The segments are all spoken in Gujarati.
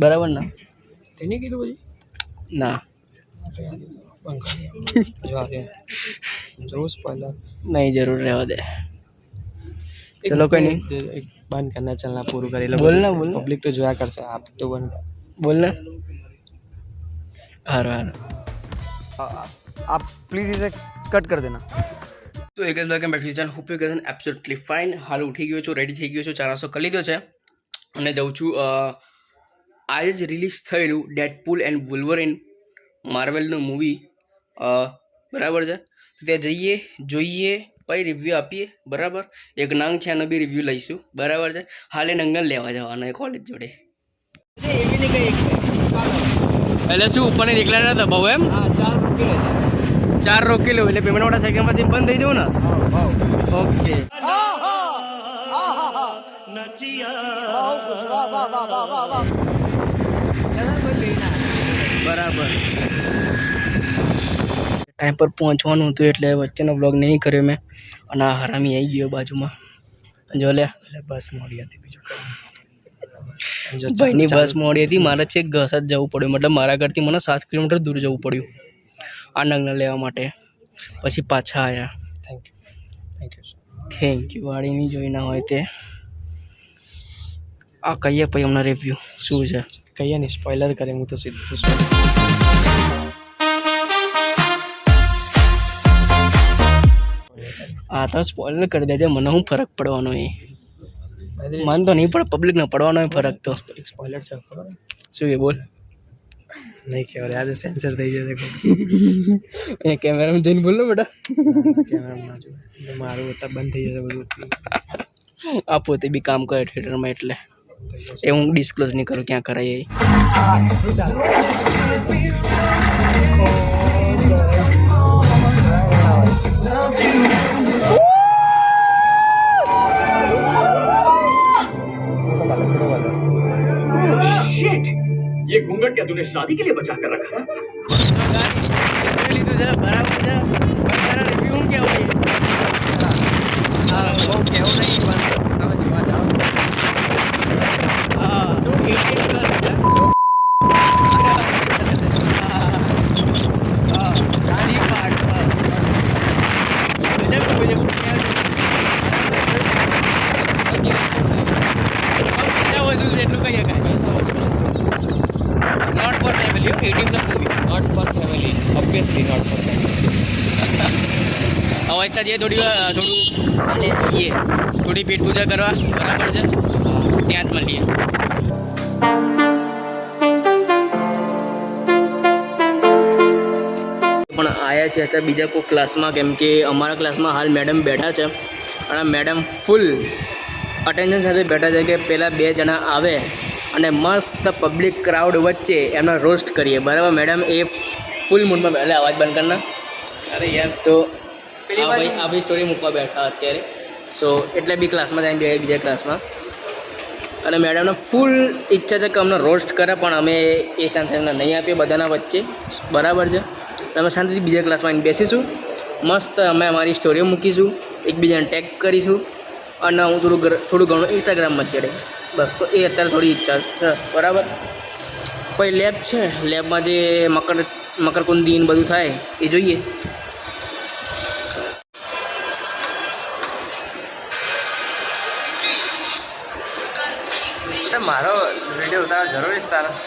બરાબર ના તેને કીધું પછી ના जो स्पॉइलर नहीं जरूर रहवा दे चलो कोई नहीं बंद करना चलना पूरा करे बोलना बोलना पब्लिक तो जोया कर से आप तो बंद बोलना हार हार आप प्लीज इसे कट कर देना તો એક જ welcome back to channel hope you guys R absolutely fine હાલ ઉઠી ગયો છું રેડી થઈ ગયો છું ચા નાસ્તો કરી લીધો છે અને જાઉં છું આજે જ રિલીઝ થયેલું ડેડપૂલ એન્ડ વુલ્વરીન માર્વેલનું મૂવી બરાબર છે ત્યાં જઈએ જોઈએ પછી રિવ્યૂ આપીએ બરાબર એક નંગ છે એનો બી રિવ્યૂ લઈશું બરાબર છે હાલે નંગલ લેવા જવાનો એ કોલેજ જોડે એટલે શું ઉપરની નીકળ્યા હતા ભાવ એમ ચાર રોકી લો એટલે પેમેન્ટ વાળા સેકન્ડમાંથી બંધ થઈ જવું ને ઓકે બરાબર ટાઈમ પર પહોંચવાનું હતું એટલે વચ્ચેનો બ્લોગ નહીં કર્યો મેં અને આ હરામી આવી ગયો બાજુમાં જો લે બસ મોડી હતી બીજું ભાઈની બસ મોડી હતી મારે છેક ઘસ જ જવું પડ્યું મતલબ મારા ઘરથી મને 7 કિલોમીટર દૂર જવું પડ્યું આ નંગને લેવા માટે પછી પાછા આવ્યા થેન્ક યુ વાળી નહીં જોઈ ના હોય તે આ કહીએ પછી હમણાં રિવ્યૂ શું છે કહીએ નહીં સ્પોઇલર કરે હું તો સીધું આ તો સ્પોઇલર કરી દેજે મને શું ફરક પડવાનો એ મન તો નહીં પડે પબ્લિકને પડવાનો એ ફરક તો એક સ્પોઇલર છે ખબર શું એ બોલ નહીં કહેવાય આજે સેન્સર થઈ જશે એ કેમેરામાં જોઈને બોલ ને બેટા કેમેરામાં ના જોવે મારું અત્યારે બંધ થઈ જશે બધું આ પોતે બી કામ કરે થિયેટરમાં એટલે એ હું ડિસ્ક્લોઝ નહીં કરું ક્યાં કરાય એ ये घूंघट क्या तूने शादी के लिए बचा कर रखा था લીધું છે બરાબર છે રિવ્યુ કેવું હોય હા બહુ કેવું નહીં પણ તમે જોવા જાઓ હા 18 પ્લસ છે એટલું કહીએ Not for family, 18 plus movie. Not for family obviously not for family હવે ત્યાં જઈએ થોડું અને જઈએ થોડી પેટ પૂજા કરવા બરાબર છે ત્યાં જ મળીએ પણ આવ્યા છે અત્યારે બીજા કોઈ ક્લાસમાં કેમ કે અમારા ક્લાસમાં હાલ મેડમ બેઠા છે અને મેડમ ફૂલ અટેન્શન સાથે બેઠા છે કે પહેલાં 2 જણા આવે અને મસ્ત પબ્લિક ક્રાઉડ વચ્ચે એમનો રોસ્ટ કરીએ બરાબર મેડમ એ ફૂલ મૂડમાં એટલે અવાજ બંધ કરના અરે યાર તો આ ભાઈ સ્ટોરી મૂકવા બેઠા અત્યારે સો એટલે બી ક્લાસમાં જાય બીજા ક્લાસમાં અને મેડમને ફૂલ ઈચ્છા છે કે અમને રોસ્ટ કરે પણ અમે એ ચાન્સ એમને નહીં આપીએ બધાના વચ્ચે બરાબર છે અમે શાંતિથી બીજા ક્લાસમાં આવીને બેસીશું મસ્ત અમે અમારી સ્ટોરીઓ મૂકીશું એકબીજાને ટેગ કરીશું અને હું થોડું ઘણું ઇન્સ્ટાગ્રામમાં ચડે બસ તો એ અત્યારે થોડી ઈચ્છા છે બરાબર પછી લેબ છે લેબમાં જે મકરકુંડી ને બધું થાય એ જોઈએ મારો વિડીયો ઉતારવા જરૂરી તારા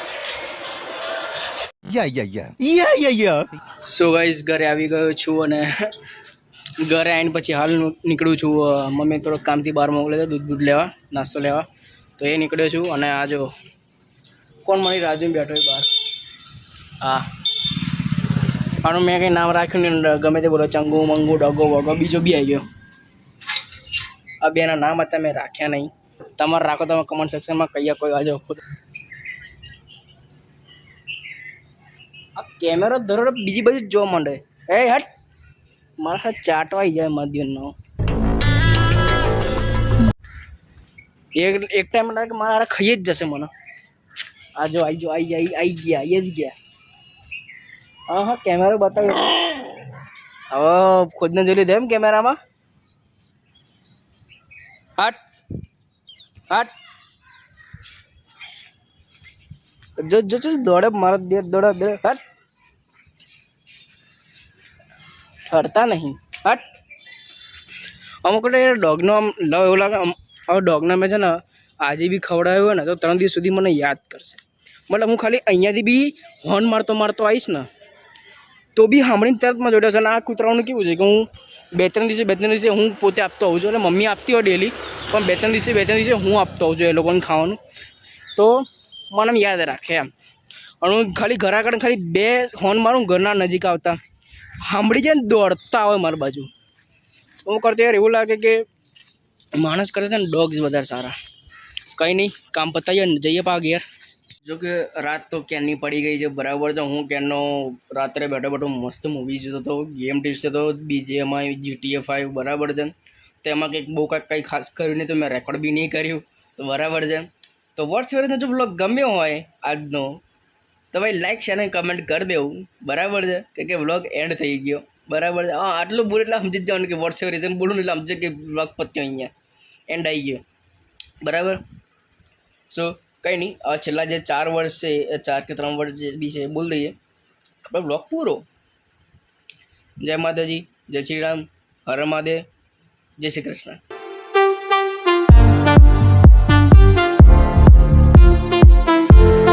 સો ગાઈસ ઘરે આવી ગયો છું અને ઘરે આવીને પછી હાલ નીકળું છું મમ્મી થોડોક કામથી બહાર મોકલે છે દૂધ લેવા નાસ્તો લેવા તો એ નીકળ્યો છું અને આ જો કોણ મારી રાજુ બેઠો હોય બહાર હા આનું મેં કંઈ નામ રાખ્યું નહીં ગમે તે બોલો ચંગુ મંગુ ડગો વગો બીજો બી આવી ગયો આ બેના નામ હતા મેં રાખ્યા નહીં તમારે રાખો તમે કમેન્ટ સેક્શનમાં કહીએ કોઈ આજો ખુદ આ કેમેરો ધરો બીજી બધી જ જોવા માંડે એ હટ મારા સાથે ચાટવાઈ જાય મધ્યનો એક ટાઈમ લાગે કે મારા ખાઈ જ જશે મને આ જો આવી ગયા એ જ ગયા હા કેમેરો બતાવ્યો હવે ખુદને જોઈ લીધો એમ કેમેરામાં હટ જો જો જો દોડે મારા દે દોડે દે હટ ઠરતા નહીં હટ. અમુક ડોગનો આમ લવ એવું લાગે હવે ડોગને મેં છે ને આજે બી ખવડાવ્યો હોય ને તો 3 દિવસ સુધી મને યાદ કરશે. મતલબ હું ખાલી અહીંયાથી બી હોર્ન મારતો આવીશ ને તો બી સાંભળીને તરતમાં જોડ્યો છે. અને આ કૂતરાઓનું કેવું છે કે હું 2-3 દિવસે હું પોતે આપતો હોઉં છું. એટલે મમ્મી આપતી હોય ડેલી, પણ 2-3 દિવસે હું આપતો હોઉં છું એ લોકોને ખાવાનું. તો મને યાદ રાખે એમ. અને હું ખાલી ઘર આગળ ખાલી 2 હોર્ન મારું, ઘરના નજીક આવતા સાંભળી જાય ને દોડતા આવે મારી બાજુ. હું કરતો યાર એવું લાગે કે માણસ કરે છે ને ડોગ્સ વધારે સારા. કંઈ નહીં, કામ પતાવીએ ને જઈએ પાછા ઘેર. જો કે રાત તો ક્યારની પડી ગઈ છે બરાબર છે. હું ક્યારનો રાત્રે બેઠો મસ્ત મૂવી જોતો હતો, ગેમ ટીપ્સ તો BGMI GTA 5 બરાબર છે. તેમાં કંઈ ખાસ કર્યું નહીં, તો મેં રેકોર્ડ બી નહીં કર્યું તો બરાબર છે. તો વોટ્સએવરનો જો બ્લોગ ગમ્યો હોય આજનો તો ભાઈ લાઈક શેર અને કમેન્ટ કરી દેવું બરાબર છે. કે બ્લોગ એન્ડ થઈ ગયો બરાબર છે. હા, આટલું બોલું એટલે સમજી જ જવાનું કે વોટ્સએવર રીઝન બોલું એટલે સમજે કે બ્લોગ પત્યો અહીંયા એન્ડ આવી ગયો બરાબર. સો કંઈ નહીં, આ છેલ્લા જે 4 વર્ષ છે, 4 કે 3 વર્ષ જે બી છે એ બોલી દઈએ આપણો બ્લોગ પૂરો. જય માતાજી, જય શ્રી રામ, હર મહાદેવ, જય શ્રી કૃષ્ણ.